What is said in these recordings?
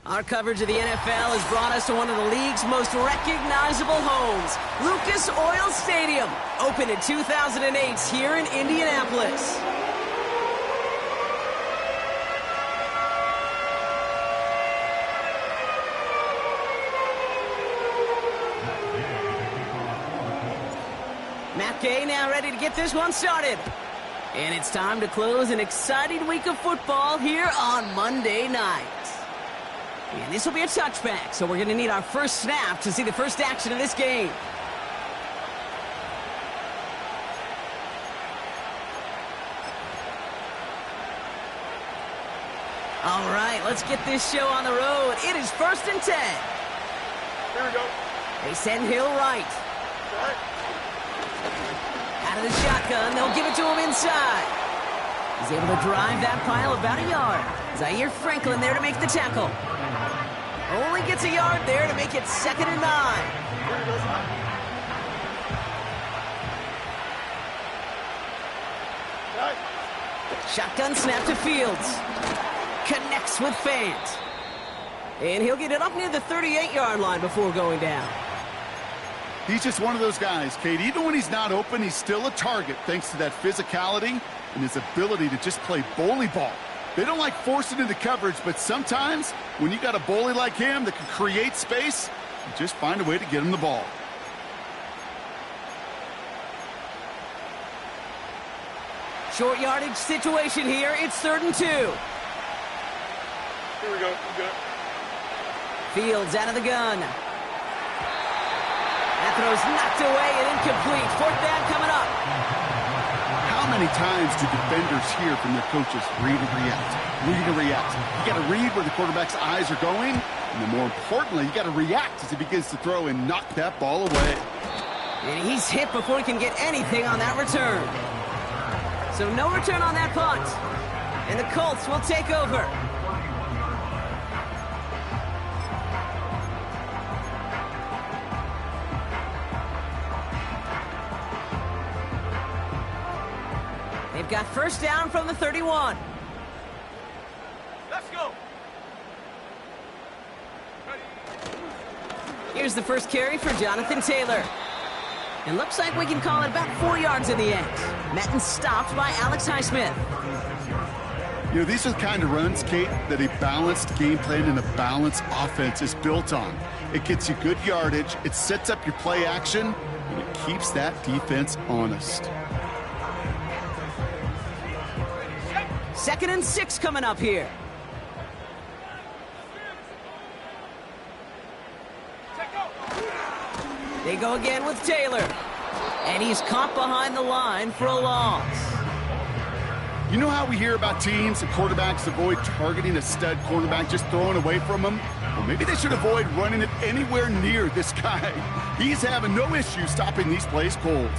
Our coverage of the NFL has brought us to one of the league's most recognizable homes, Lucas Oil Stadium, opened in 2008 here in Indianapolis. Matt Gay now ready to get this one started. And it's time to close an exciting week of football here on Monday night. And this will be a touchback, so we're going to need our first snap to see the first action of this game. All right, let's get this show on the road. It is 1st and 10. Here we go. They send Hill right. Out of the shotgun, they'll give it to him inside. He's able to drive that pile about a yard. Zaire Franklin there to make the tackle. Only gets a yard there to make it 2nd and 9. Shotgun snap to Fields. Connects with Fant. And he'll get it up near the 38-yard line before going down. He's just one of those guys, Kate. Even when he's not open, he's still a target thanks to that physicality and his ability to just play bully ball. They don't like forcing into coverage, but sometimes when you got a bully like him that can create space, you just find a way to get him the ball. Short yardage situation here. It's 3rd and 2. Here we go. Fields out of the gun. That throw's knocked away and incomplete. 4th down coming up. How many times do defenders hear from their coaches, read and react, read and react? You got to read where the quarterback's eyes are going, and then more importantly, you got to react as he begins to throw and knock that ball away. And he's hit before he can get anything on that return. So no return on that punt. And the Colts will take over. They've got 1st down from the 31. Let's go. Here's the first carry for Jonathan Taylor. It looks like we can call it about 4 yards in the end. Met and stopped by Alex Highsmith. You know, these are the kind of runs, Kate, that a balanced game plan and a balanced offense is built on. It gets you good yardage, it sets up your play action, and it keeps that defense honest. 2nd and 6 coming up here. They go again with Taylor. And he's caught behind the line for a loss. You know how we hear about teams and quarterbacks avoid targeting a stud cornerback, just throwing away from him? Well, maybe they should avoid running it anywhere near this guy. He's having no issue stopping these plays cold.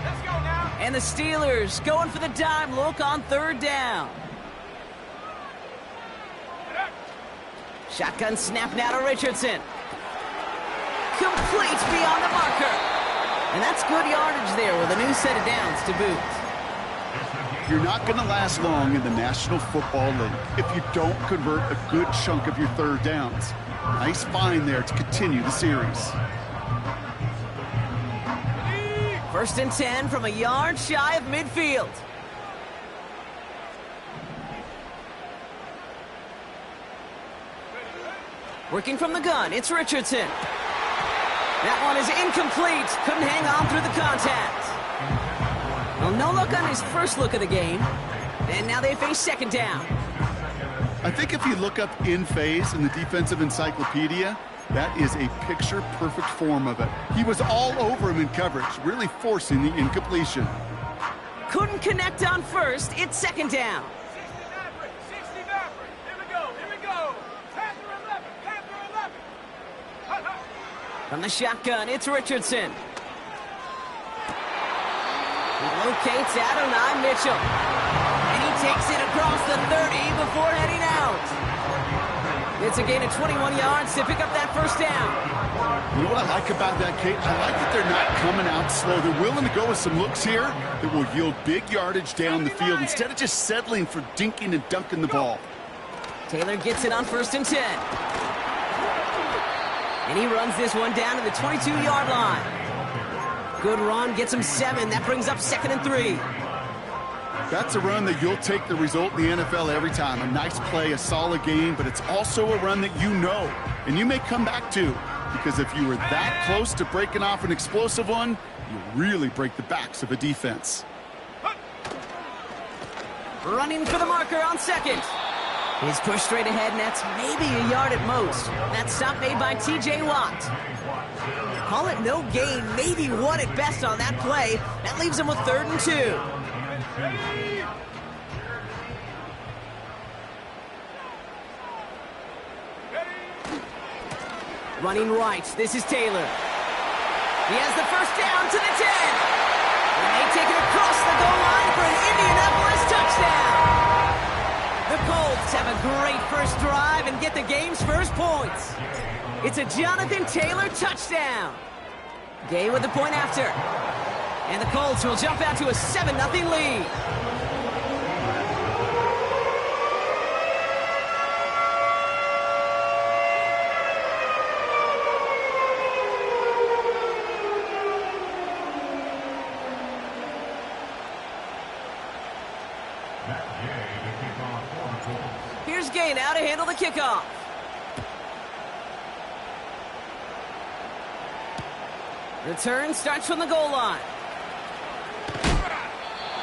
Let's go now. And the Steelers going for the dime look on 3rd down. Shotgun snap now to Richardson. Complete beyond the marker. And that's good yardage there with a new set of downs to boot. You're not going to last long in the National Football League if you don't convert a good chunk of your 3rd downs. Nice find there to continue the series. 1st and 10 from a yard shy of midfield. Working from the gun, it's Richardson. That one is incomplete. Couldn't hang on through the contact. Well, no look on his first look of the game. And now they face second down. I think if you look up in phase in the defensive encyclopedia, that is a picture-perfect form of it. He was all over him in coverage, really forcing the incompletion. Couldn't connect on first. It's second down. 60 Maverick. Here we go. Panther 11. From the shotgun, it's Richardson. He locates Adonai Mitchell. And he takes it across the 30 before heading out. It's a gain of 21 yards to pick up that first down. You know what I like about that, Kate? I like that they're not coming out slow. They're willing to go with some looks here that will yield big yardage down the field instead of just settling for dinking and dunking the ball. Taylor gets it on 1st and 10. And he runs this one down to the 22-yard line. Good run, gets him 7. That brings up 2nd and 3. That's a run that you'll take the result in the NFL every time. A nice play, a solid game, but it's also a run that you know and you may come back to, because if you were that close to breaking off an explosive one, you really break the backs of a defense. Running for the marker on 2nd. He's pushed straight ahead, and that's maybe a yard at most. That stop made by T.J. Watt. Call it no gain, maybe 1 at best on that play. That leaves him with 3rd and 2. Running right, this is Taylor. He has the first down to the 10. And they take it across the goal line for an Indianapolis touchdown. The Colts have a great first drive and get the game's first points. It's a Jonathan Taylor touchdown. Gay with the point after. And the Colts will jump out to a 7-0 lead. Here's Gay now to handle the kickoff. Return starts from the goal line.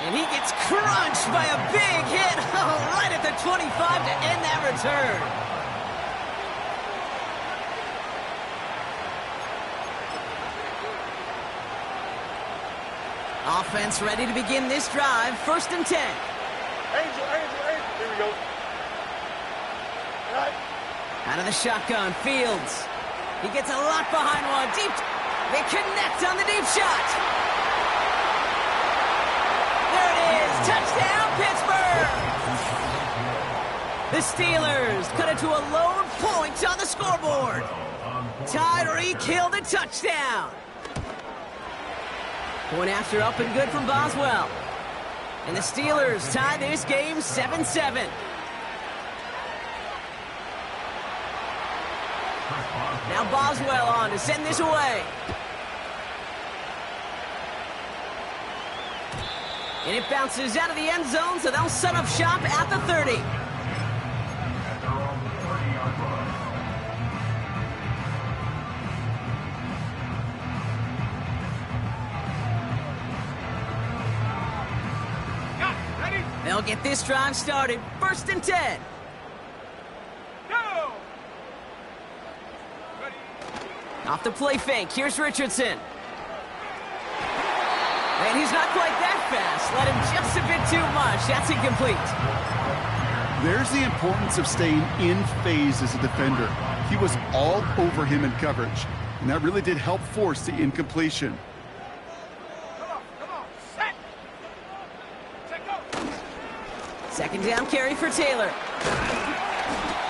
And he gets crunched by a big hit right at the 25 to end that return. Offense ready to begin this drive. 1st and 10. Angel. Here we go. Right. Out of the shotgun, Fields. He gets a lot behind one. Deep. They connect on the deep shot. There it is. Touchdown, Pittsburgh. The Steelers cut it to a lone point on the scoreboard. Tyreek Hill the touchdown. Point after up and good from Boswell. And the Steelers tie this game 7-7. Now Boswell on to send this away. And it bounces out of the end zone, so they'll set up shop at the 30. They'll get this drive started. 1st and 10. Go! Off the play fake. Here's Richardson. And he's not quite that fast. Let him just a bit too much. That's incomplete. There's the importance of staying in phase as a defender. He was all over him in coverage, and that really did help force the incompletion. Come on. Set. Go. 2nd down carry for Taylor.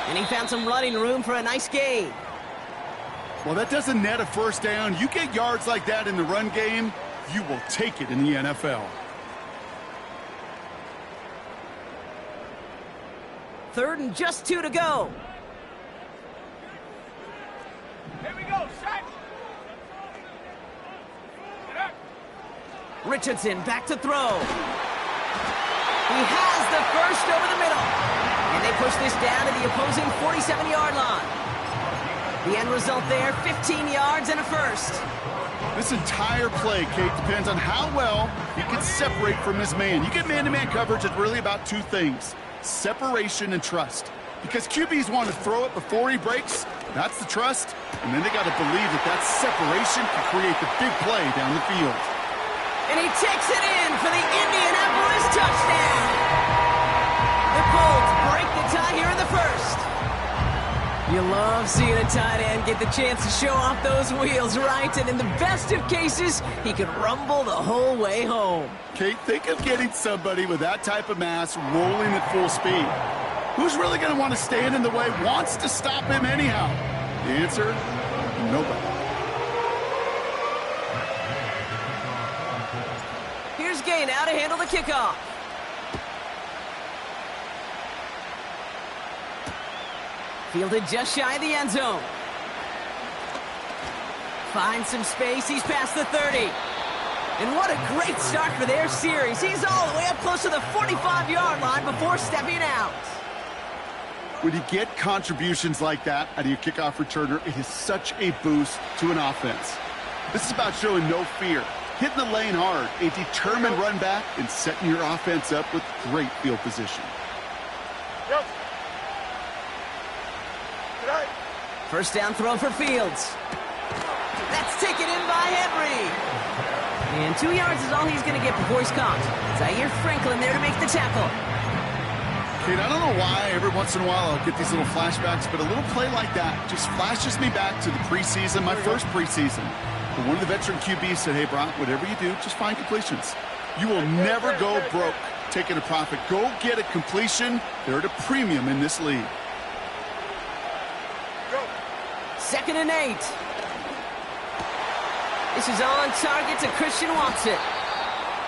And he found some running room for a nice gain. Well, that doesn't net a 1st down. You get yards like that in the run game, you will take it in the NFL. 3rd and just 2 to go. Here we go. Set. Richardson back to throw. He has the first over the middle. And they push this down to the opposing 47-yard line. The end result there, 15 yards and a first. This entire play, Kate, depends on how well he can separate from his man. You get man-to-man coverage, it's really about two things: separation and trust. Because QBs want to throw it before he breaks, that's the trust, and then they got to believe that that separation can create the big play down the field. And he takes it in for the Indianapolis touchdown. The Colts break the tie here in the first. You love seeing a tight end get the chance to show off those wheels, right? And in the best of cases, he can rumble the whole way home. Kate, think of getting somebody with that type of mass rolling at full speed. Who's really going to want to stand in the way, wants to stop him anyhow? The answer, nobody. Here's Gay now to handle the kickoff. Fielded just shy of the end zone. Finds some space, he's past the 30. And what a great start for their series. He's all the way up close to the 45-yard line before stepping out. When you get contributions like that out of your kickoff returner, it is such a boost to an offense. This is about showing no fear, hitting the lane hard, a determined run back, and setting your offense up with great field position. Yep. Right. First down throw for Fields. That's taken in by Henry. And 2 yards is all he's going to get before he's caught. Zaire Franklin there to make the tackle. Kate, I don't know why every once in a while I'll get these little flashbacks, but a little play like that just flashes me back to the preseason, my first preseason. But one of the veteran QBs said, hey, Brock, whatever you do, just find completions. You will never go broke taking a profit. Go get a completion. They're at a premium in this league. Second and 8. This is on target to Christian Watson.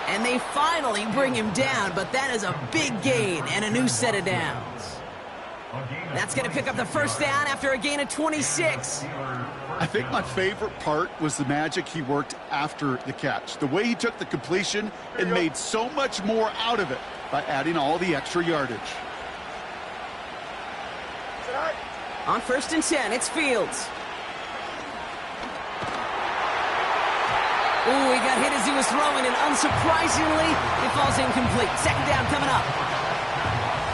And they finally bring him down, but that is a big gain and a new set of downs. That's going to pick up the first down after a gain of 26. I think my favorite part was the magic he worked after the catch. The way he took the completion and made so much more out of it by adding all the extra yardage. On first and 10, it's Fields. Ooh, he got hit as he was throwing, and unsurprisingly, it falls incomplete. Second down coming up.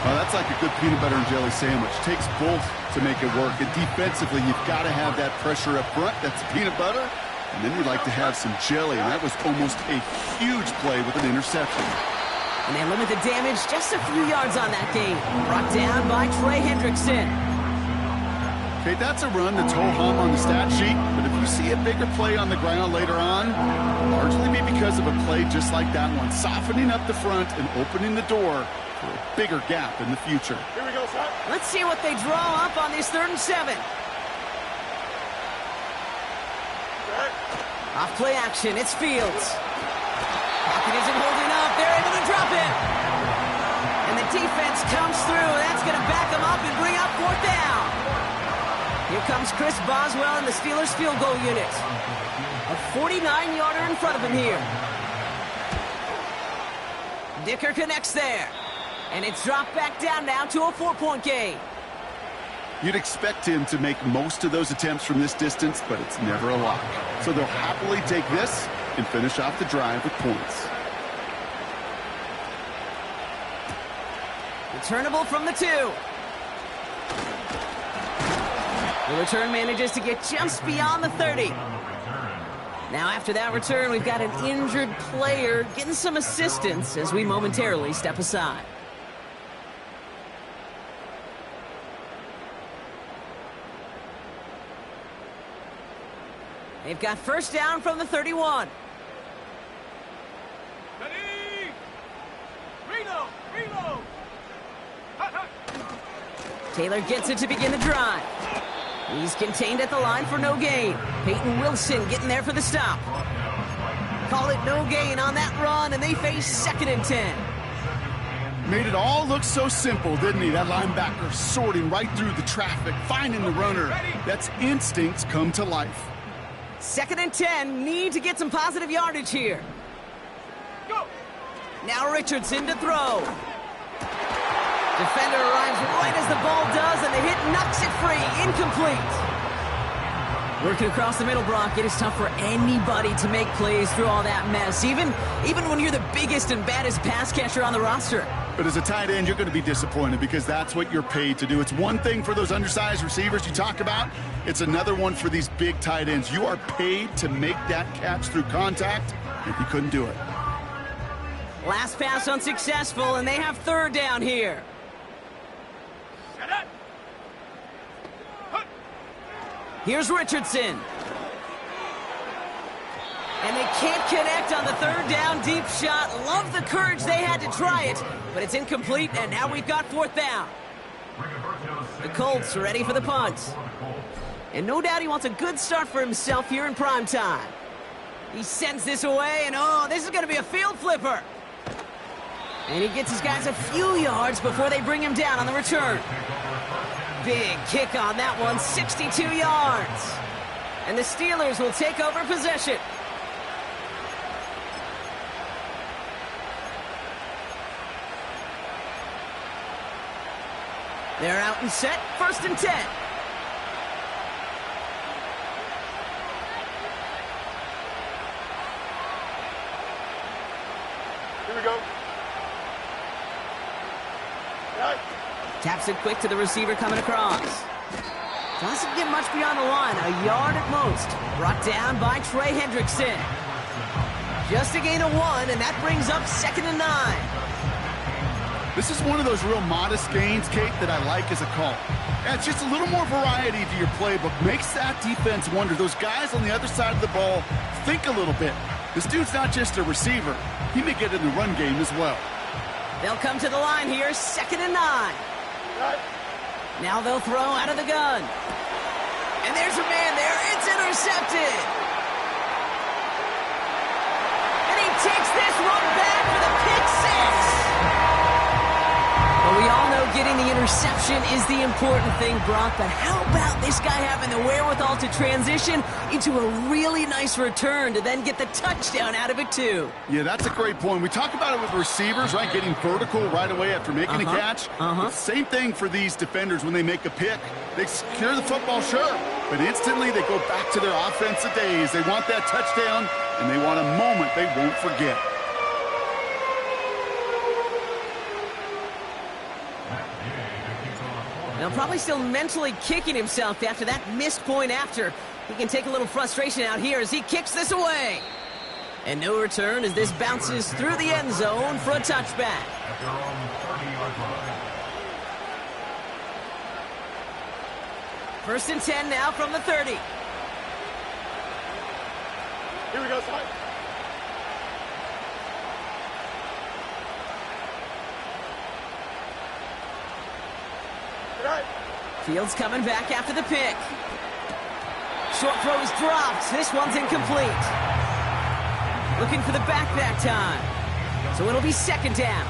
Well, that's like a good peanut butter and jelly sandwich. Takes both to make it work. And defensively, you've got to have that pressure up front. That's peanut butter. And then you'd like to have some jelly. And that was almost a huge play with an interception. And they limit the damage just a few yards on that game. Brought down by Trey Hendrickson. Okay, that's a run that's ho-hum on the stat sheet, but if you see a bigger play on the ground later on, largely be because of a play just like that one, softening up the front and opening the door for a bigger gap in the future. Here we go, son. Let's see what they draw up on this 3rd and 7. Off play action, it's Fields. Pocket isn't holding up, they're able to drop it. And the defense comes through, that's going to back them up and bring up 4th down. Here comes Chris Boswell and the Steelers field goal unit. A 49-yarder in front of him here. Dicker connects there. And it's dropped back down now to a 4-point game. You'd expect him to make most of those attempts from this distance, but it's never a lock. So they'll happily take this and finish off the drive with points. Returnable from the 2. The return manages to get just beyond the 30. Now after that return, we've got an injured player getting some assistance as we momentarily step aside. They've got first down from the 31. Ready? Reload! Reload! Hut, hut. Taylor gets it to begin the drive. He's contained at the line for no gain. Peyton Wilson getting there for the stop. Call it no gain on that run, and they face 2nd and 10. Made it all look so simple, didn't he? That linebacker sorting right through the traffic, finding the runner. That's instincts come to life. 2nd and 10, need to get some positive yardage here. Go! Now Richardson to throw. Defender arrives right as the ball does, and the hit knocks it free. Incomplete. Working across the middle, Brock. It is tough for anybody to make plays through all that mess, even when you're the biggest and baddest pass catcher on the roster. But as a tight end, you're going to be disappointed because that's what you're paid to do. It's one thing for those undersized receivers you talk about. It's another one for these big tight ends. You are paid to make that catch through contact, if you couldn't do it. Last pass unsuccessful, and they have third down here. Set up. Here's Richardson. And they can't connect on the third down deep shot. Love the courage they had to try it, but it's incomplete, and now we've got fourth down. The Colts are ready for the punt. And no doubt he wants a good start for himself here in prime time. He sends this away, and oh, this is going to be a field flipper. And he gets his guys a few yards before they bring him down on the return. Big kick on that one, 62 yards. And the Steelers will take over possession. They're out and set, 1st and 10. Here we go. Right. Taps it quick to the receiver coming across. Doesn't get much beyond the line, a yard at most. Brought down by Trey Hendrickson. Just a gain of 1, and that brings up 2nd and 9. This is one of those real modest gains, Kate, that I like as a call. And it's just a little more variety to your playbook. Makes that defense wonder. Those guys on the other side of the ball think a little bit. This dude's not just a receiver. He may get in the run game as well. They'll come to the line here, 2nd and 9. Right. Now they'll throw out of the gun. And there's a man there. It's intercepted. And he takes this one back for the pick 6. Well, we all know getting the interception is the important thing, Brock, but how about this guy having the wherewithal to transition into a really nice return to then get the touchdown out of it, too? Yeah, that's a great point. We talk about it with receivers, right? Getting vertical right away after making a catch. Same thing for these defenders when they make a pick. They secure the football, sure, but instantly they go back to their offensive days. They want that touchdown, and they want a moment they won't forget. Now probably still mentally kicking himself after that missed point after. He can take a little frustration out here as he kicks this away. And no return as this bounces through the end zone for a touchback. First and 10 now from the 30. Here we go, son. Right. Fields coming back after the pick. Short throw is dropped. This one's incomplete. Looking for the back that time. So it'll be 2nd down.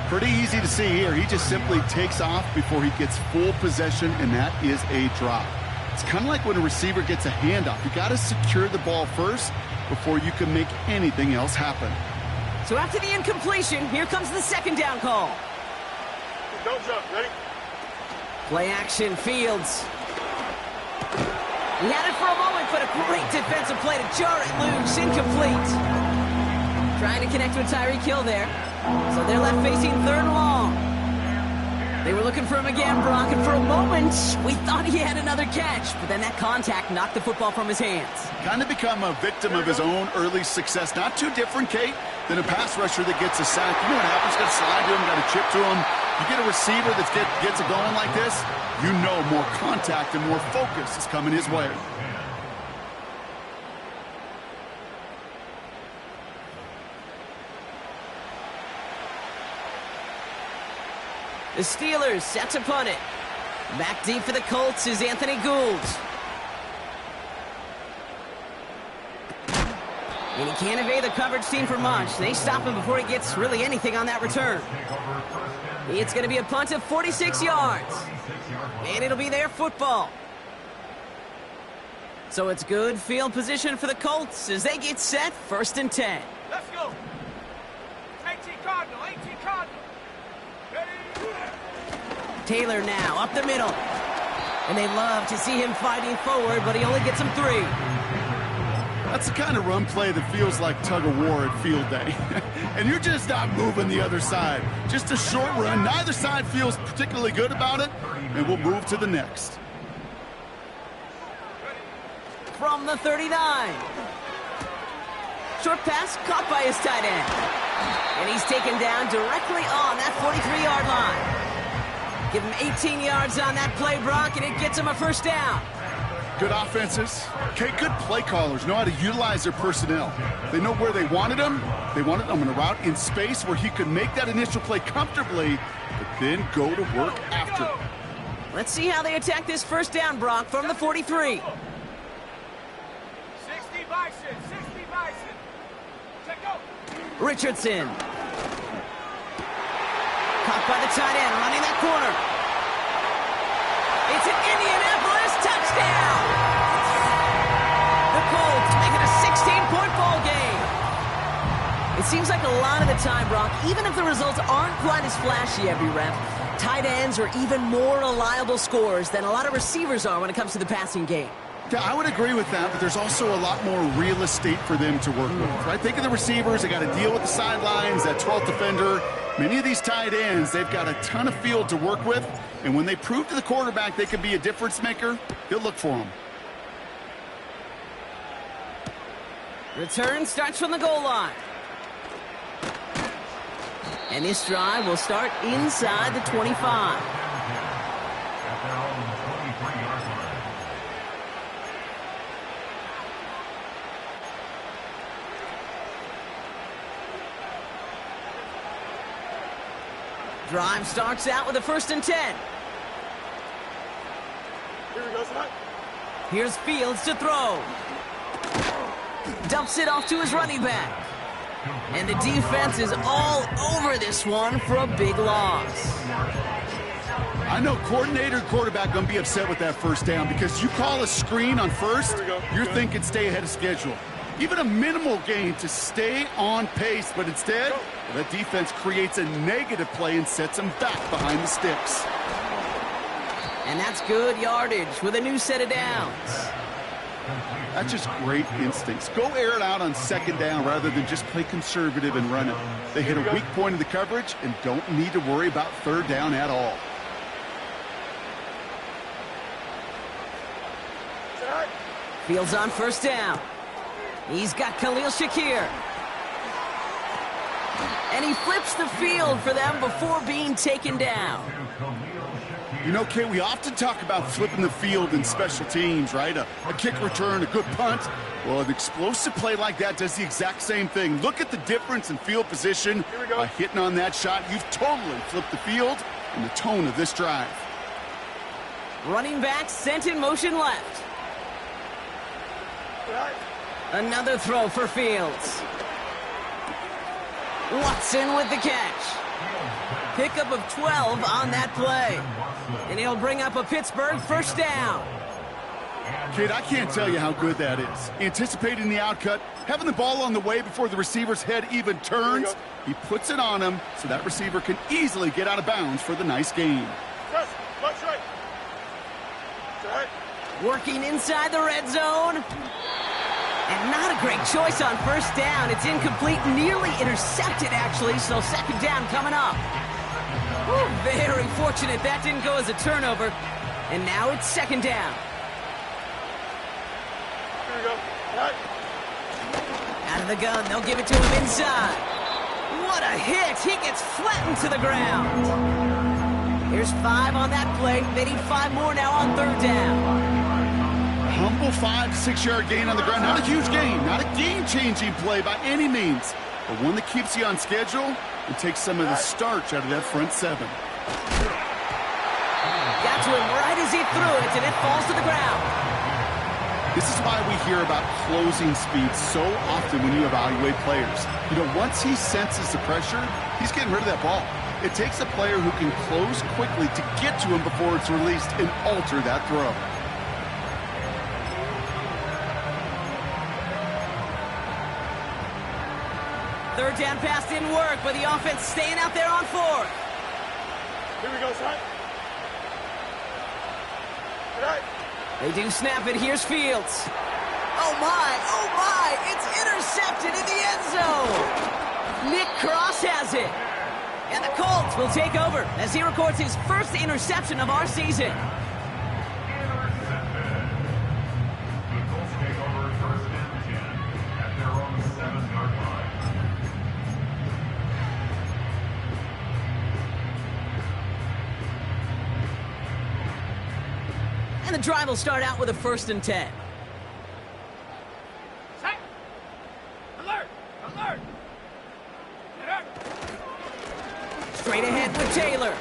Pretty easy to see here. He just simply takes off before he gets full possession, and that is a drop. It's kind of like when a receiver gets a handoff. You got to secure the ball first before you can make anything else happen. So after the incompletion, here comes the 2nd down call. Don't jump. Ready? Play action, Fields. He had it for a moment, but a great defensive play to jar it loose. Incomplete. Trying to connect with Tyreek Hill there. So they're left facing 3rd and long. They were looking for him again, Brock, and for a moment, we thought he had another catch. But then that contact knocked the football from his hands. Kind of become a victim of his own early success. Not too different, Kate, than a pass rusher that gets a sack. You know what happens? Got to slide to him, got to chip to him. You get a receiver that gets it going like this, you know more contact and more focus is coming his way. The Steelers set to punt it. Back deep for the Colts is Anthony Gould. And he can't evade the coverage team for much. They stop him before he gets really anything on that return. It's going to be a punt of 46 yards. And it'll be their football. So it's good field position for the Colts as they get set, 1st and 10. Let's go. 18 Cardinal, 18 Cardinal. Ready? Taylor now up the middle. And they love to see him fighting forward, but he only gets them 3. That's the kind of run play that feels like tug-of-war at field day. And you're just not moving the other side. Just a short run. Neither side feels particularly good about it, and we'll move to the next. From the 39. Short pass caught by his tight end. And he's taken down directly on that 43-yard line. Give him 18 yards on that play, Brock, and it gets him a first down. Good offenses. Okay, good play callers know how to utilize their personnel. They know where they wanted him. They wanted him in a route in space where he could make that initial play comfortably, but then go to work after. Let's see how they attack this first down, Brock, from the 43. 60 Bison, 60 Bison. Check go. Richardson. Caught by the tight end, running that corner. It's an Indianapolis touchdown! The Colts make it a 16-point ball game. It seems like a lot of the time, Brock, even if the results aren't quite as flashy every rep, tight ends are even more reliable scorers than a lot of receivers are when it comes to the passing game. Yeah, I would agree with that, but there's also a lot more real estate for them to work with, right? Think of the receivers. They got to deal with the sidelines, that 12th defender. Many of these tight ends, they've got a ton of field to work with, and when they prove to the quarterback they can be a difference maker, he'll look for them. Return starts from the goal line. And this drive will start inside the 25. Drive starts out with a 1st and 10. Here we go, son. Here's Fields to throw. Dumps it off to his running back. And the defense is all over this one for a big loss. I know coordinator and quarterback going to be upset with that first down because you call a screen on first, you're thinking stay ahead of schedule. Even a minimal gain to stay on pace, but instead, the defense creates a negative play and sets them back behind the sticks. And that's good yardage with a new set of downs. That's just great instincts. Go air it out on 2nd down rather than just play conservative and run it. They hit a weak point in the coverage and don't need to worry about 3rd down at all. Fields on 1st down. He's got Khalil Shakir. And he flips the field for them before being taken down. You know, Kay, we often talk about flipping the field in special teams, right? A kick return, a good punt. Well, an explosive play like that does the exact same thing. Look at the difference in field position. By hitting on that shot, you've totally flipped the field and the tone of this drive. Running back sent in motion left. Another throw for Fields. Watson with the catch. Pickup of 12 on that play. And he'll bring up a Pittsburgh 1st down. Kid, I can't tell you how good that is. Anticipating the outcut, having the ball on the way before the receiver's head even turns. He puts it on him so that receiver can easily get out of bounds for the nice gain. Working inside the red zone. And not a great choice on 1st down. It's incomplete, nearly intercepted, actually, so 2nd down coming up. Ooh, very fortunate that didn't go as a turnover. And now it's 2nd down. Here we go. Out of the gun, they'll give it to him inside. What a hit! He gets flattened to the ground. Here's 5 on that play. They need 5 more now on 3rd down. Humble 5 to 6 yard gain on the ground. Not a huge gain, not a game-changing play by any means, but one that keeps you on schedule and takes some of the starch out of that front 7. Got to him right as he threw it, and it falls to the ground. This is why we hear about closing speed so often when you evaluate players. You know, once he senses the pressure, he's getting rid of that ball. It takes a player who can close quickly to get to him before it's released and alter that throw. Third down pass didn't work, but the offense staying out there on 4th. Here we go, son. They do snap it. Here's Fields. Oh my, it's intercepted in the end zone. Nick Cross has it. And the Colts will take over as he records his first interception of our season. And the drive will start out with a 1st and 10. Set. Alert! Alert! Alert! Straight ahead with Taylor.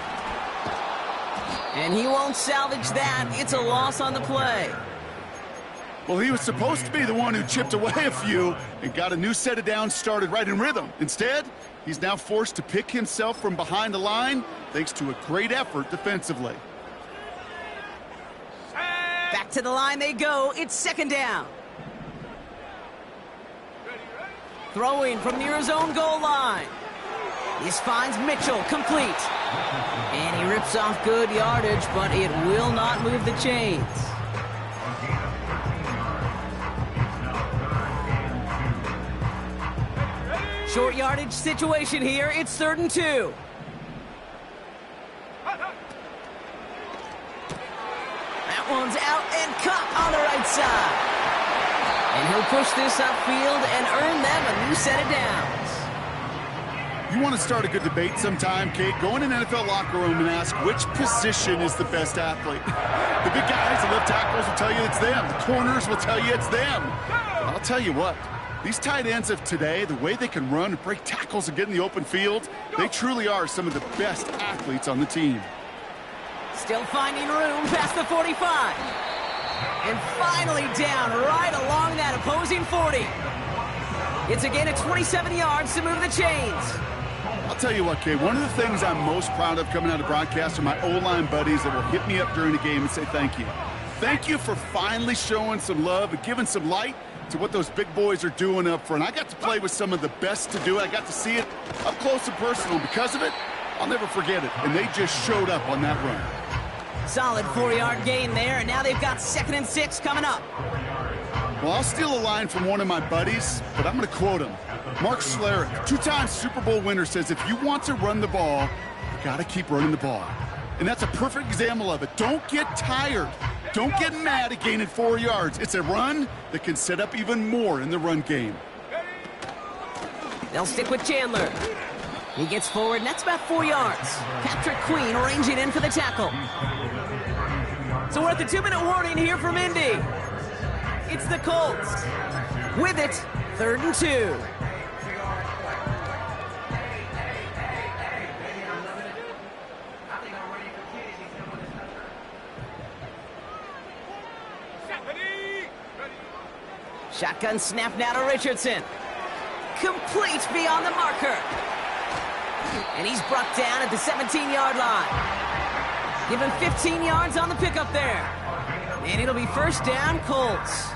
And he won't salvage that. It's a loss on the play. Well, he was supposed to be the one who chipped away a few and got a new set of downs started right in rhythm. Instead, he's now forced to pick himself from behind the line thanks to a great effort defensively. Back to the line they go. It's 2nd down. Throwing from near his own goal line. This finds Mitchell complete. And he rips off good yardage, but it will not move the chains. Short yardage situation here. It's 3rd and 2. That one's out and caught on the right side. And he'll push this upfield and earn them a new set of downs. You want to start a good debate sometime, Kate? Go in an NFL locker room and ask which position is the best athlete. The big guys, the left tackles will tell you it's them. The corners will tell you it's them. I'll tell you what, these tight ends of today, the way they can run and break tackles and get in the open field, they truly are some of the best athletes on the team. Still finding room past the 45. And finally down right along that opposing 40. It's again at 27 yards to move the chains. I'll tell you what, Kate, one of the things I'm most proud of coming out of broadcast are my O-line buddies that will hit me up during the game and say thank you. Thank you for finally showing some love and giving some light to what those big boys are doing up front. I got to play with some of the best to do it. I got to see it up close and personal. Because of it, I'll never forget it. And they just showed up on that run. Solid 4-yard gain there, and now they've got 2nd and 6 coming up. Well, I'll steal a line from one of my buddies, but I'm going to quote him. Mark Schlereth, 2-time Super Bowl winner, says if you want to run the ball, you got to keep running the ball. And that's a perfect example of it. Don't get tired. Don't get mad at gaining 4 yards. It's a run that can set up even more in the run game. They'll stick with Chandler. He gets forward, and that's about 4 yards. Patrick Queen ranging in for the tackle. So we're at the 2-minute warning here from Indy. It's the Colts. With it, 3rd and 2. Shotgun snap now to Richardson. Complete beyond the marker. And he's brought down at the 17-yard line. Give him 15 yards on the pickup there. And it'll be 1st down, Colts.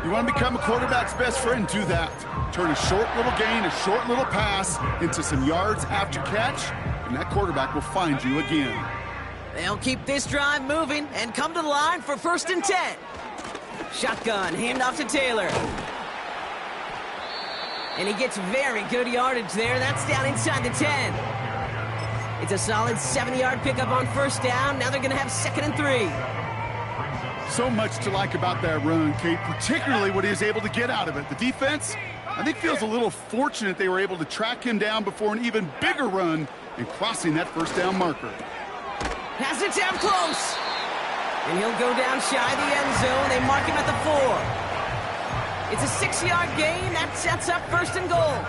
You want to become a quarterback's best friend, do that. Turn a short little gain, a short little pass into some yards after catch, and that quarterback will find you again. They'll keep this drive moving and come to the line for 1st and 10. Shotgun, handoff to Taylor. And he gets very good yardage there. That's down inside the 10. It's a solid 7-yard pickup on 1st down. Now they're going to have 2nd and 3. So much to like about that run, Kate, particularly what he was able to get out of it. The defense, I think, feels a little fortunate they were able to track him down before an even bigger run and crossing that 1st down marker. Has it down close. And he'll go down shy of the end zone. They mark him at the 4. It's a 6-yard gain. That sets up 1st and goal.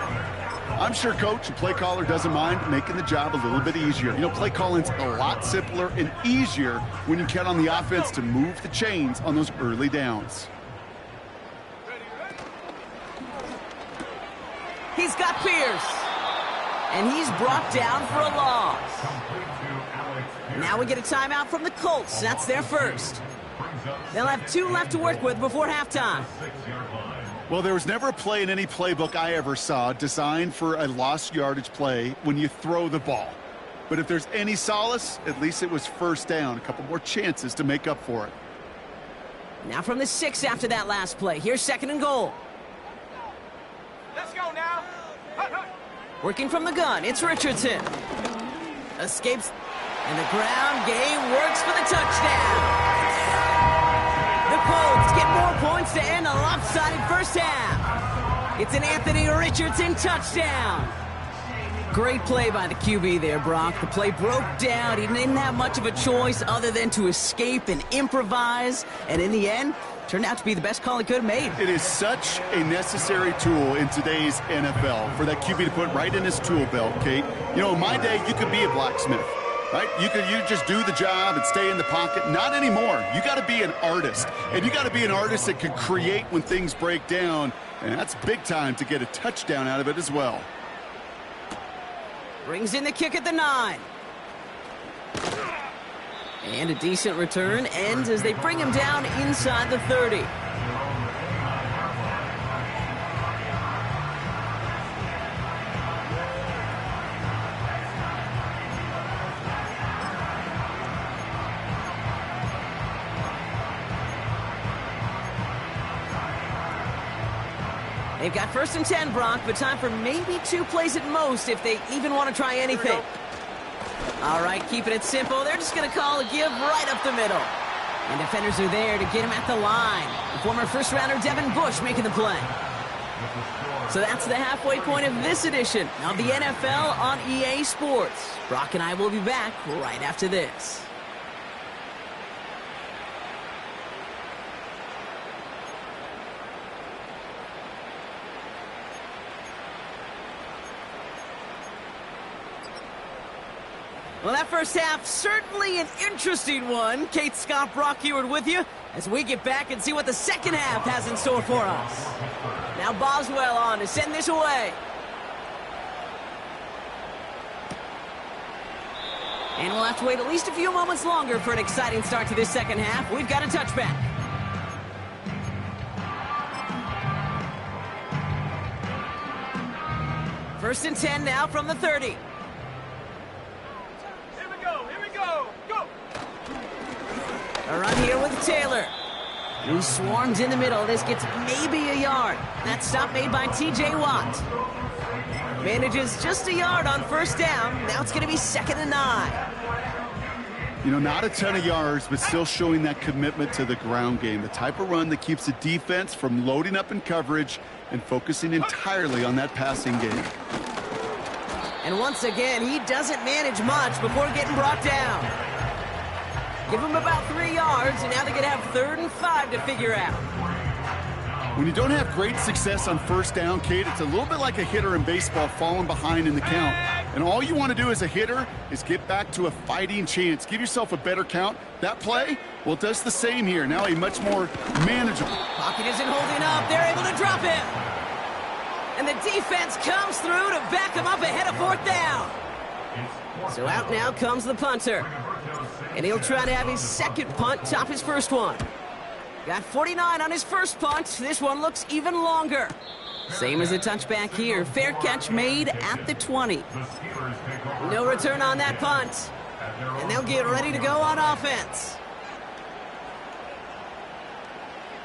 I'm sure Coach and play caller doesn't mind making the job a little bit easier. You know, play calling's a lot simpler and easier when you count on the offense to move the chains on those early downs. He's got Pierce. And he's brought down for a loss. Now we get a timeout from the Colts. That's their first. They'll have 2 left to work with before halftime. Well, there was never a play in any playbook I ever saw designed for a lost yardage play when you throw the ball. But if there's any solace, at least it was first down. A couple more chances to make up for it. Now from the 6 after that last play. Here's 2nd and goal. Let's go now. Hut, hut. Working from the gun, it's Richardson. Escapes, and the ground game works for the touchdown. The Colts get more points to end a lopsided first half. It's an Anthony Richardson touchdown. Great play by the QB there, Brock. The play broke down. He didn't have much of a choice other than to escape and improvise. And in the end, turned out to be the best call he could have made. It is such a necessary tool in today's NFL for that QB to put right in his tool belt, Kate. You know, in my day, you could be a blacksmith, right? You just do the job and stay in the pocket. Not anymore. You got to be an artist. And you got to be an artist that can create when things break down. And that's big time to get a touchdown out of it as well. Brings in the kick at the 9. And a decent return ends as they bring him down inside the 30. They've got 1st and 10, Brock, but time for maybe 2 plays at most if they even want to try anything. All right, keeping it simple. They're just going to call a give right up the middle. And defenders are there to get him at the line. The former first-rounder Devin Bush making the play. So that's the halfway point of this edition of the NFL on EA Sports. Brock and I will be back right after this. Well, that first half, certainly an interesting one. Kate, Scott, Brock Eward with you as we get back and see what the second half has in store for us. Now Boswell on to send this away. And we'll have to wait at least a few moments longer for an exciting start to this second half. We've got a touchback. First and 10 now from the 30. A run here with Taylor, who swarms in the middle. This gets maybe a yard. That stop made by T.J. Watt. Manages just a yard on first down. Now it's going to be 2nd and 9. You know, not a ton of yards, but still showing that commitment to the ground game. The type of run that keeps the defense from loading up in coverage and focusing entirely on that passing game. And once again, he doesn't manage much before getting brought down. Give them about 3 yards, and now they're going to have 3rd and 5 to figure out. When you don't have great success on first down, Kate, it's a little bit like a hitter in baseball falling behind in the count. And all you want to do as a hitter is get back to a fighting chance. Give yourself a better count. That play, well, it does the same here. Now a much more manageable. Pocket isn't holding up. They're able to drop him. And the defense comes through to back him up ahead of 4th down. So out now comes the punter. And he'll try to have his second punt top his first one. Got 49 on his first punt. This one looks even longer. Same as a touchback here. Fair catch made at the 20. No return on that punt. And they'll get ready to go on offense.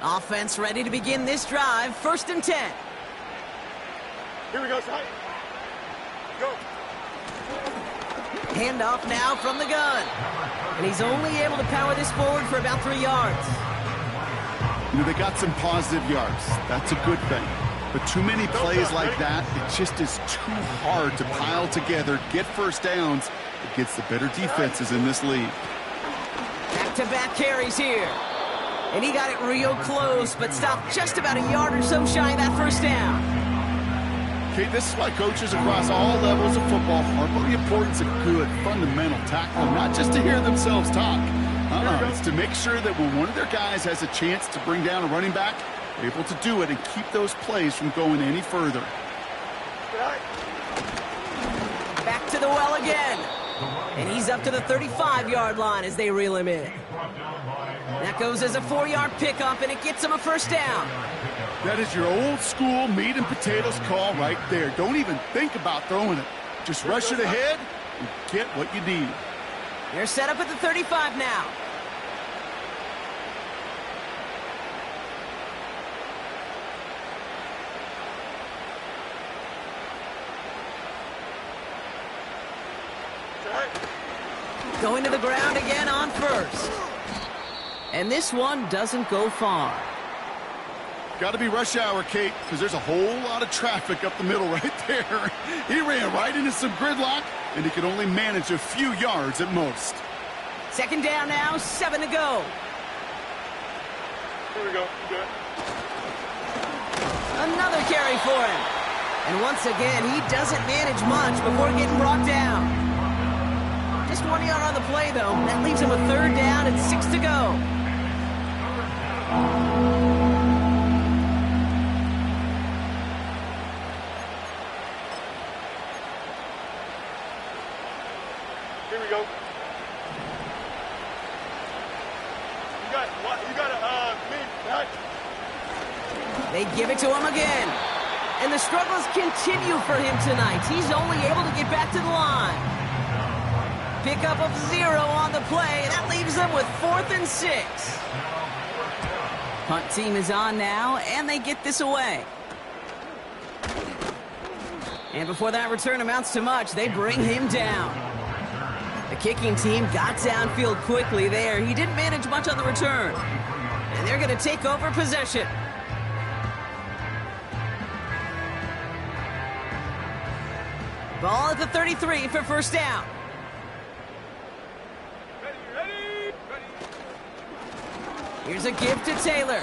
Offense ready to begin this drive. 1st and 10. Here we go, son. Go. Handoff now from the gun. And he's only able to power this forward for about 3 yards. You know, they got some positive yards. That's a good thing. But too many plays like that, it just is too hard to pile together, get first downs against the better defenses in this league. Back-to-back carries here. And he got it real close, but stopped just about a yard or so shy of that first down. Okay, this is why coaches across all levels of football harp on the importance of good, fundamental tackling, not just to hear themselves talk. It's to make sure that when one of their guys has a chance to bring down a running back, they're able to do it and keep those plays from going any further. Back to the well again. And he's up to the 35-yard line as they reel him in. That goes as a 4-yard pickup, and it gets him a first down. That is your old school meat and potatoes call right there. Don't even think about throwing it. Just rush it ahead and get what you need. They're set up at the 35 now. Going to the ground again on first. And this one doesn't go far. Got to be rush hour, Kate, because there's a whole lot of traffic up the middle right there. He ran right into some gridlock, and he could only manage a few yards at most. Second down now, 7 to go. Here we go. Good. Another carry for him. And once again, he doesn't manage much before getting brought down. Just 1 yard on the play, though. That leaves him a third down and 6 to go. Here we go. You got me back. They give it to him again. And the struggles continue for him tonight. He's only able to get back to the line. Pickup of 0 on the play, and that leaves them with 4th and 6. Punt team is on now, and they get this away. And before that return amounts to much, they bring him down. The kicking team got downfield quickly there. He didn't manage much on the return. And they're going to take over possession. Ball at the 33 for first down. Ready. Here's a give to Taylor.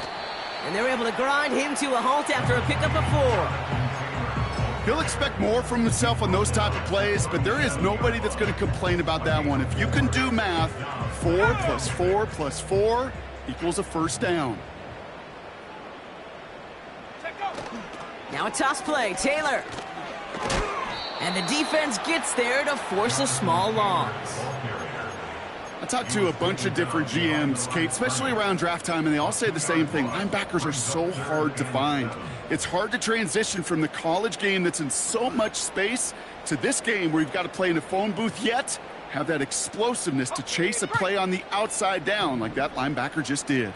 And they're able to grind him to a halt after a pickup of 4. He'll expect more from himself on those type of plays, but there is nobody that's going to complain about that one. If you can do math, 4 plus 4 plus 4 equals a first down. Now a toss play, Taylor. And the defense gets there to force a small loss. I talked to a bunch of different GMs, Kate, especially around draft time, and they all say the same thing. Linebackers are so hard to find. It's hard to transition from the college game that's in so much space to this game where you've got to play in a phone booth, yet have that explosiveness to chase a play on the outside down like that linebacker just did.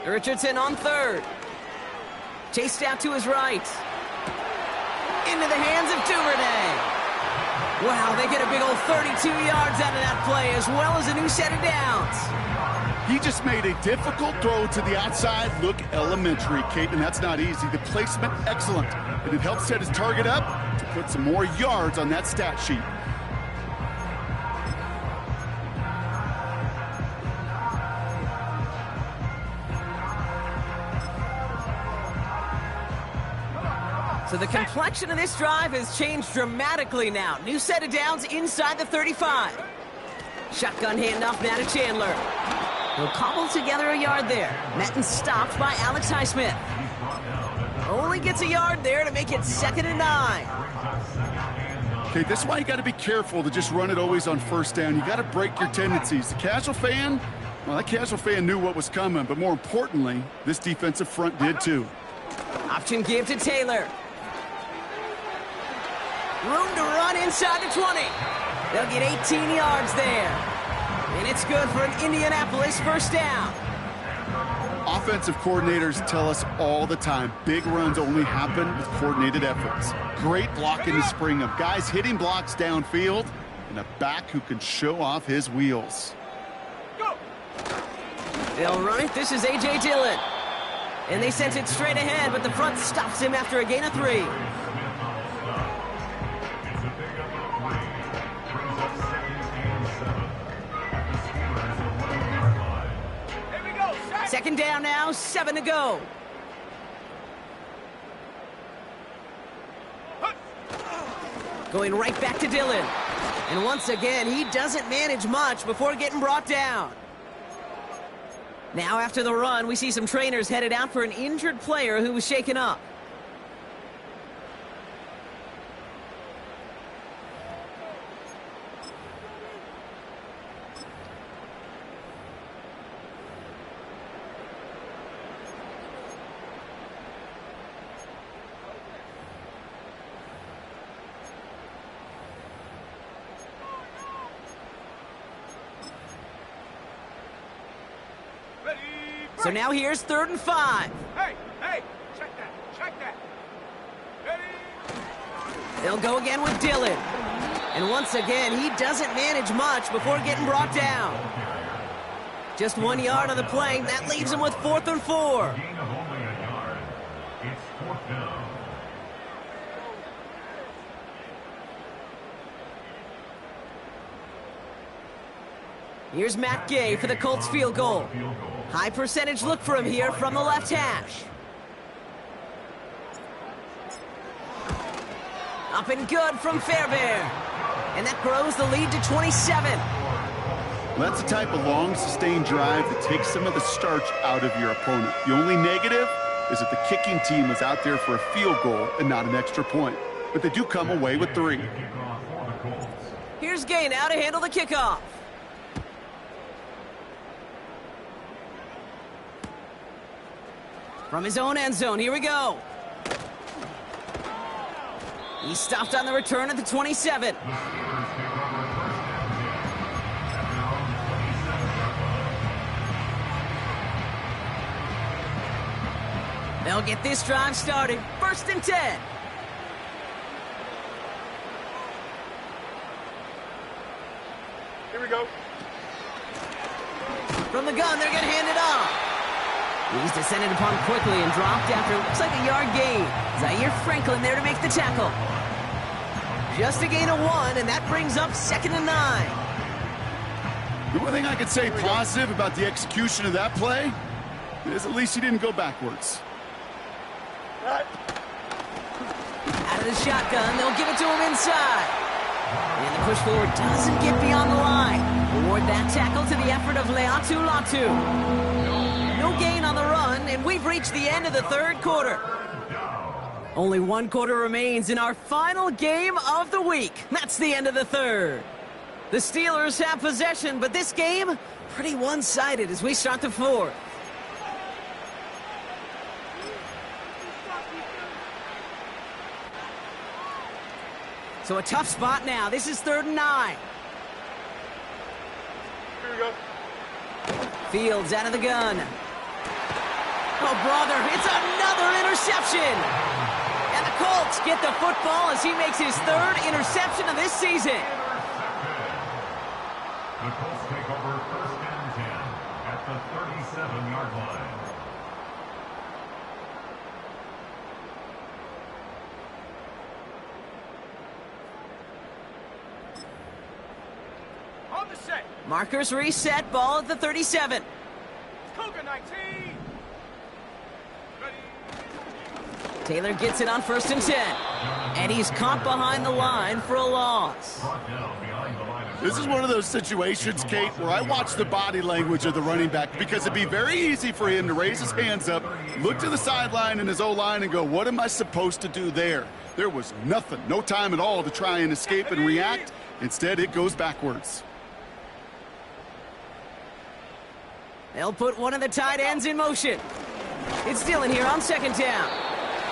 Richardson on third. Chased out to his right. Into the hands of Duvernay. Wow, they get a big old 32 yards out of that play, as well as a new set of downs. He just made a difficult throw to the outside look elementary, Kate, and that's not easy. The placement, excellent. And it helped set his target up to put some more yards on that stat sheet. So the complexion of this drive has changed dramatically now. New set of downs inside the 35. Shotgun handoff now to Chandler. He'll cobble together a yard there. Met and stopped by Alex Highsmith. Only gets a yard there to make it 2nd and 9. Okay, this is why you got to be careful to just run it always on first down. You got to break your tendencies. The casual fan, well, that casual fan knew what was coming, but more importantly, this defensive front did too. Option give to Taylor. Room to run inside the 20. They'll get 18 yards there. And it's good for an Indianapolis first down. Offensive coordinators tell us all the time, big runs only happen with coordinated efforts. Great blocking to spring them. Guys hitting blocks downfield, and a back who can show off his wheels. Go. They'll run it. This is A.J. Dillon. And they sent it straight ahead, but the front stops him after a gain of 3. Second down now, 7 to go. Going right back to Dillon. And once again, he doesn't manage much before getting brought down. Now after the run, we see some trainers headed out for an injured player who was shaken up. So now here's 3rd and 5. Hey, check that. Ready? They'll go again with Dillon. And once again, he doesn't manage much before getting brought down. Just 1 yard on the play. That leaves him with 4th and 4. Gain of only a yard. It's 4th down. Here's Matt Gay for the Colts field goal. High percentage look for him here from the left hash. Up and good from Fairbairn. And that grows the lead to 27. That's the type of long, sustained drive that takes some of the starch out of your opponent. The only negative is that the kicking team was out there for a field goal and not an extra point. But they do come away with 3. Here's Gay now to handle the kickoff. From his own end zone, here we go. He stopped on the return at the 27. They'll get this drive started. 1st and 10. Here we go. From the gun, they're going to hand it off. He's descended upon quickly and dropped after looks like a yard gain. Zaire Franklin there to make the tackle. Just a gain of 1, and that brings up 2nd and 9. The only thing I could say positive about the execution of that play is at least he didn't go backwards. Out of the shotgun, they'll give it to him inside. And the push forward doesn't get beyond the line. Award that tackle to the effort of Leatu Latu. No gain on the run, and we've reached the end of the 3rd quarter. Only 1 quarter remains in our final game of the week. That's the end of the 3rd. The Steelers have possession, but this game, pretty one-sided as we start the 4th. So a tough spot now. This is 3rd and 9. Here we go. Fields out of the gun. Oh, brother, it's another interception. And the Colts get the football as he makes his 3rd interception of this season. The Colts take over 1st and 10 at the 37-yard line. On the set. Markers reset, ball at the 37. Cougar 19. Ready? Taylor gets it on 1st and 10. And he's caught behind the line for a loss. Brought down behind the line of This is one of those situations, Kate, where I watch the body language of the running back because it'd be very easy for him to raise his hands up, look to the sideline in his O-line and go, what am I supposed to do there? There was nothing, no time at all to try and escape and react. Instead, it goes backwards. They'll put one of the tight ends in motion. It's Dillon here on 2nd down.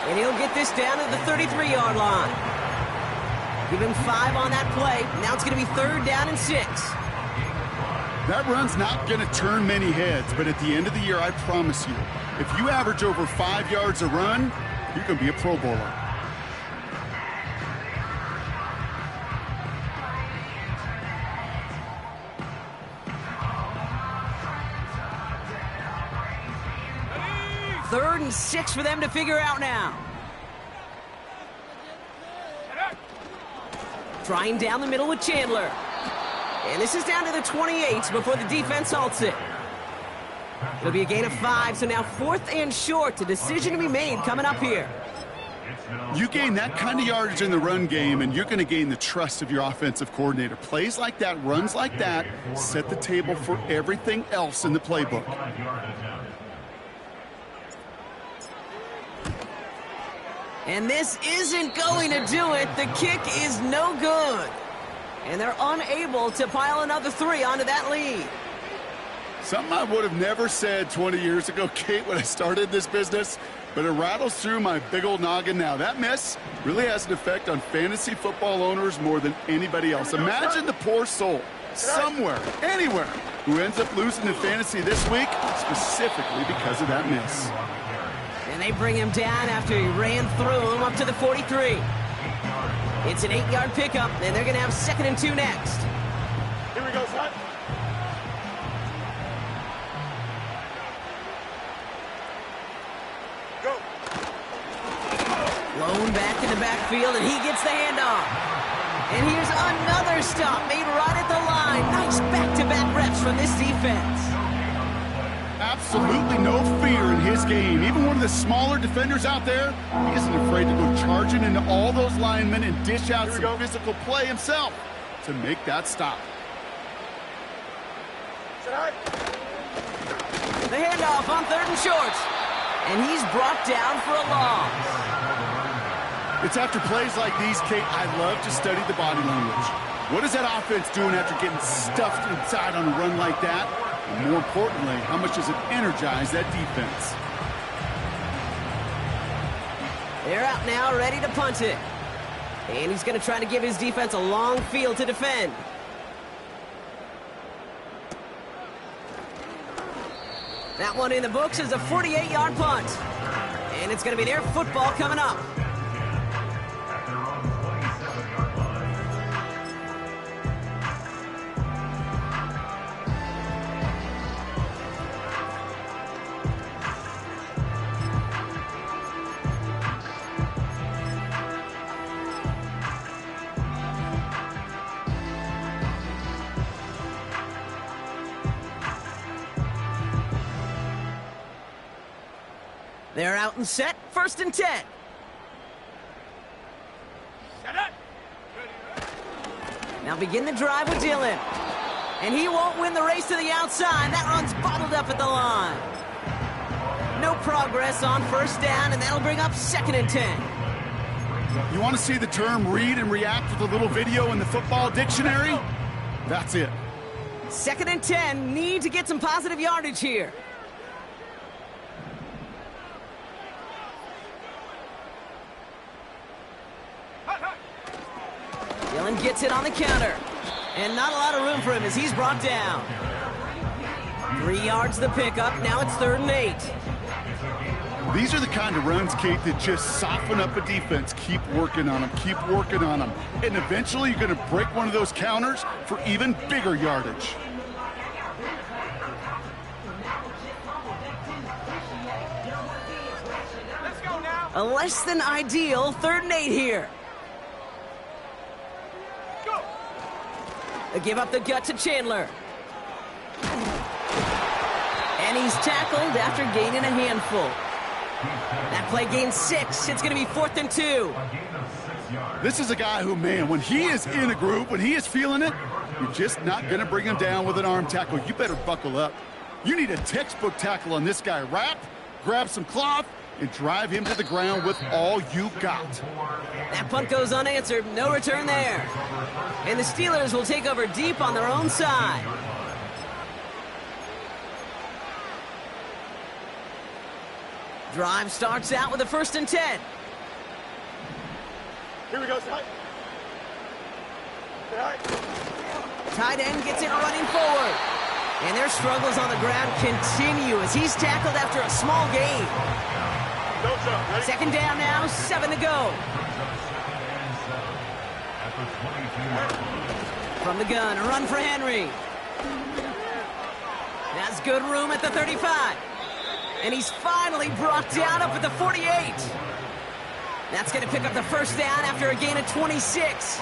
And he'll get this down to the 33-yard line. Give him 5 on that play. Now it's going to be 3rd down and 6. That run's not going to turn many heads, but at the end of the year, I promise you, if you average over 5 yards a run, you can be a Pro Bowler. Third and 6 for them to figure out now. Trying down the middle with Chandler. And this is down to the 28 before the defense halts it. It'll be a gain of 5, so now 4th and short. A decision to be made coming up here. You gain that kind of yardage in the run game, and you're going to gain the trust of your offensive coordinator. Plays like that, runs like that, set the table for everything else in the playbook. And this isn't going to do it. The kick is no good. And they're unable to pile another 3 onto that lead. Something I would have never said 20 years ago, Kate, when I started this business, but it rattles through my big old noggin now. That miss really has an effect on fantasy football owners more than anybody else. Imagine the poor soul somewhere, anywhere, who ends up losing in fantasy this week, specifically because of that miss. And they bring him down after he ran through him up to the 43. It's an 8-yard pickup, and they're going to have 2nd and 2 next. Here we go, son. Go. Blown back in the backfield, and he gets the handoff. And here's another stop made right at the line. Nice back-to-back reps from this defense. Absolutely no fear in his game. Even one of the smaller defenders out there, he isn't afraid to go charging into all those linemen and dish out some physical play himself to make that stop. The handoff on 3rd and short. And he's brought down for a loss. It's after plays like these, Kate, I love to study the body language. What is that offense doing after getting stuffed inside on a run like that? And more importantly, how much does it energize that defense? They're out now, ready to punt it. And he's going to try to give his defense a long field to defend. That one in the books is a 48-yard punt. And it's going to be their football coming up. They're out and set, 1st and 10. Set up. Now begin the drive with Dillon. And he won't win the race to the outside. That run's bottled up at the line. No progress on 1st down, and that'll bring up 2nd and 10. You want to see the term read and react with a little video in the football dictionary? That's it. 2nd and 10, need to get some positive yardage here. Dillon gets it on the counter. And not a lot of room for him as he's brought down. 3 yards the pickup. Now it's 3rd and 8. These are the kind of runs, Kate, that just soften up a defense. Keep working on them. Keep working on them. And eventually you're going to break one of those counters for even bigger yardage. Let's go now. A less than ideal 3rd and 8 here. Go. They give up the gut to Chandler. And he's tackled after gaining a handful. That play gains 6. It's going to be 4th and 2. This is a guy who, man, when he is in a groove, when he is feeling it, you're just not going to bring him down with an arm tackle. You better buckle up. You need a textbook tackle on this guy. Wrap, grab some cloth, and drive him to the ground with all you got. That punt goes unanswered. No return there. And the Steelers will take over deep on their own side. Drive starts out with a 1st and 10. Here we go, son. All right. Tight end gets it running forward. And their struggles on the ground continue as he's tackled after a small gain. Go, jump. Ready? 2nd down now, 7 to go. From the gun, a run for Henry. That's good room at the 35. And he's finally brought down up at the 48. That's going to pick up the 1st down after a gain of 26.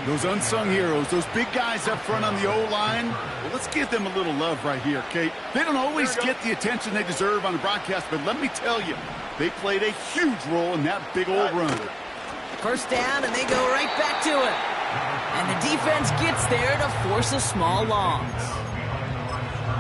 Those unsung heroes, those big guys up front on the O-line, well, let's give them a little love right here, Kate. They don't always get the attention they deserve on the broadcast, but let me tell you, they played a huge role in that big old run. 1st down, and they go right back to it. And the defense gets there to force a small loss.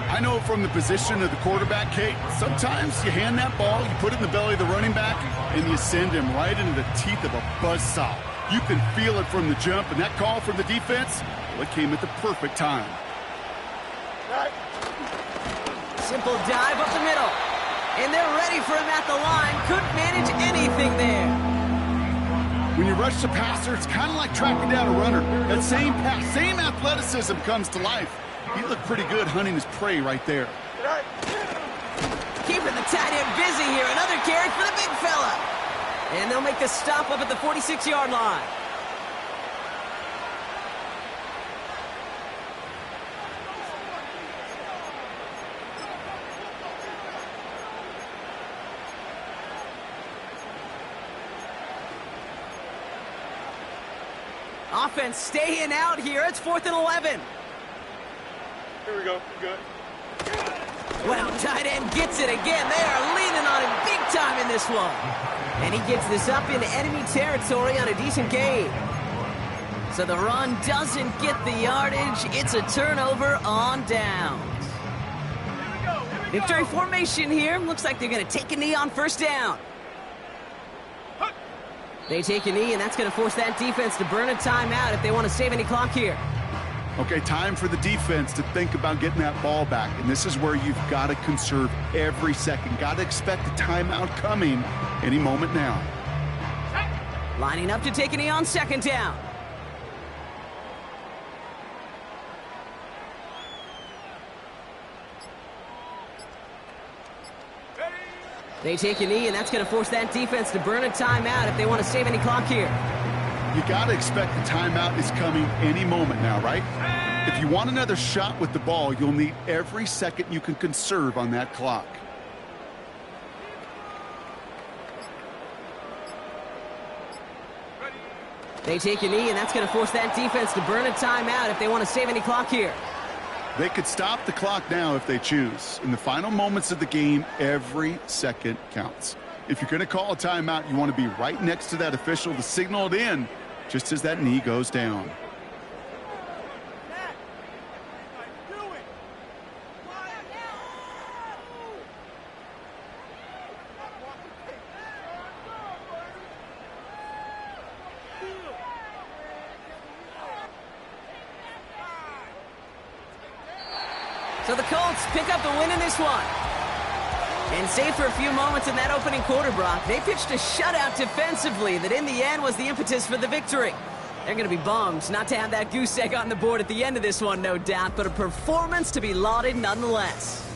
I know from the position of the quarterback, Kate, sometimes you hand that ball, you put it in the belly of the running back, and you send him right into the teeth of a buzzsaw. You can feel it from the jump, and that call from the defense, well, it came at the perfect time. Right. Simple dive up the middle. And they're ready for him at the line. Couldn't manage anything there. When you rush the passer, it's kind of like tracking down a runner. That same pass, same athleticism comes to life. He looked pretty good hunting his prey right there. All right. keeping the tight end busy here. Another carry for the big fella. And they'll make the stop up at the 46-yard line. Offense staying out here. It's 4th and 11. Here we go. Good. Well, tight end gets it again. They are leaning on him big time in this one. And he gets this up into enemy territory on a decent gain. So the run doesn't get the yardage. It's a turnover on downs. Victory formation here. Looks like they're going to take a knee on first down. They take a knee, and that's going to force that defense to burn a timeout if they want to save any clock here. Okay, time for the defense to think about getting that ball back. And this is where you've got to conserve every second. Got to expect a timeout coming any moment now. Lining up to take a knee on second down. They take a knee, and that's going to force that defense to burn a timeout if they want to save any clock here. You got to expect the timeout is coming any moment now, right? If you want another shot with the ball, you'll need every second you can conserve on that clock. They take a knee, and that's going to force that defense to burn a timeout if they want to save any clock here. They could stop the clock now if they choose. In the final moments of the game, every second counts. If you're going to call a timeout, you want to be right next to that official to signal it in just as that knee goes down. So the Colts pick up the win in this one. And save for a few moments in that opening quarter, Brock, they pitched a shutout defensively that in the end was the impetus for the victory. They're going to be bummed not to have that goose egg on the board at the end of this one, no doubt, but a performance to be lauded nonetheless.